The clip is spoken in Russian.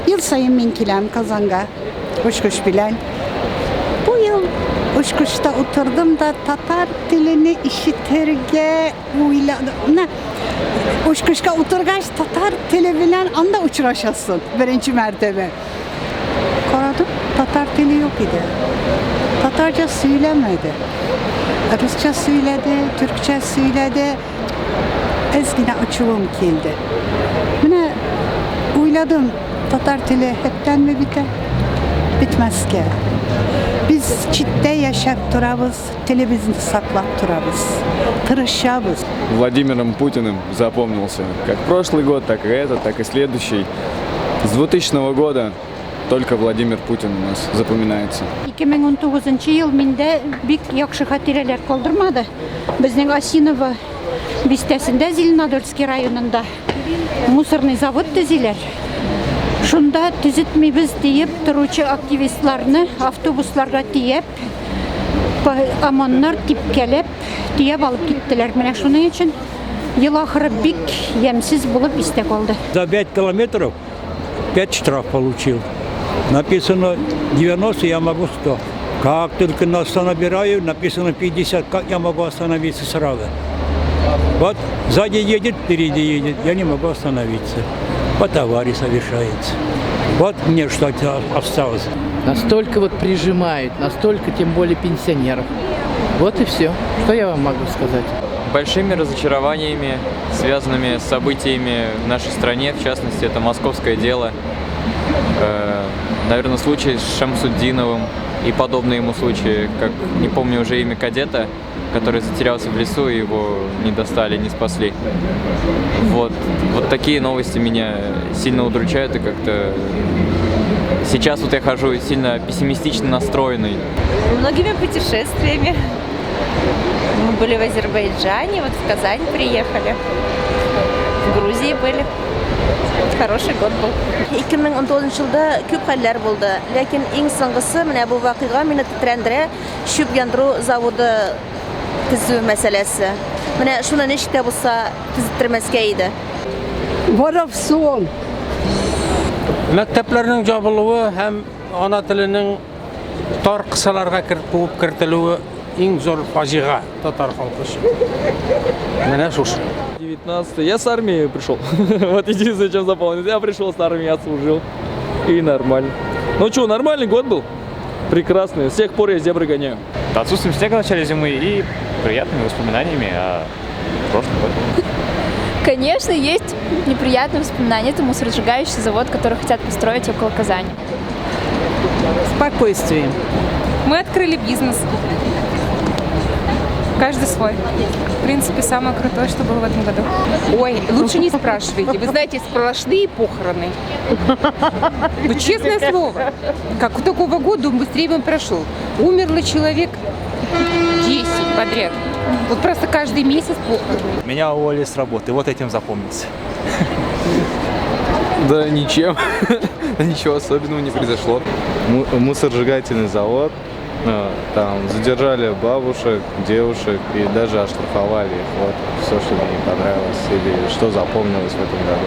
Yıl sayın min kilem Kazan'a. Uçkuş bilen. Bu yıl uçkuşta oturdum da Tatar dilini işitirge uyladım. Ne? Uçkuşka oturgaç Tatar dili bilen anda uçraşasın. Birinci mertebe. Karadım Tatar dili yok idi. Tatarca söylemedi. Rusça söyledi, Türkçe söyledi. Ezgine açığım geldi. Yine uyladım Tatar dili hepten mi biter? Bitmez ki. Biz çitte yaşap turabız, televizyon saklap turabız. Tırışabız. Владимиром Путиным запомнился как прошлый год, так и этот, так и следующий. С 2000 года только Владимир Путин у нас запоминается. 2019 yıl minde bik yakşı hatireler kaldırmadı. Bizning Asinova bistesinde Зеленодольский rayonunda musorный zavod diziler. Şunda tüzütmemiz deyip turuvchi aktivistlarni avtobuslarga tiyip amonlar tipkelep tiyip alıp gittiler. Mene şunun için yıl ahırı bik yemsiz bulup istek oldu. За 5 километров 5 штраф получил. Написано 90, я могу 100. Как только набираю, написано 50, как я могу остановиться сразу? Вот сзади едет, впереди едет, я не могу остановиться. Вот авария совершается. Вот мне что осталось. Настолько вот прижимают, настолько тем более пенсионеров. Вот и все. Что я вам могу сказать? Большими разочарованиями, связанными с событиями в нашей стране, в частности, это московское дело, наверное, случай с Шамсуддиновым и подобные ему случаи, как, не помню уже имя кадета, который затерялся в лесу, и его не достали, не спасли. Вот такие новости меня сильно удручают, и как-то сейчас вот я хожу сильно пессимистично настроенный. Многими путешествиями. Мы были в Азербайджане, вот в Казань приехали, в Грузии были. Хороший год был. 2019 yılda köp haller buldu. Lakin en soңгысы менә бу вакыйга мине тетрәндерә, шүп яндыру заводы төзү мәсьәләсе. Менә шуны ничек тә булса төзеттермәскә иде. Воровсон. Мәктәпләрнең жабылуы һәм ана теленең тар кысаларга куып кертелүе иң зур фаҗига татар халкы өчен. Менә шушы. 19 я с армии пришел. Вот единственное, чем запомнил. Я пришел с армии, отслужил. И нормально. Ну что, нормальный год был. Прекрасный. С тех пор я зебры гоняю. Отсутствием снега в начале зимы и приятными воспоминаниями о прошлом году. Конечно, есть неприятные воспоминания. Это мусоросжигающий завод, который хотят построить около Казани. Спокойствие. Мы открыли бизнес. Каждый свой. В принципе, самое крутое, что было в этом году. Ой, лучше не спрашивайте. Вы знаете, сплошные похороны. Ну, честное слово. Как у такого года он быстрее бы прошел. Умерло человек 10 подряд. Вот просто каждый месяц похороны. Меня уволили с работы, вот этим запомнился. Да ничем. Ничего особенного не произошло. Мусоросжигательный завод. Там задержали бабушек, девушек и даже оштрафовали их. Вот все, что мне не понравилось или что запомнилось в этом году.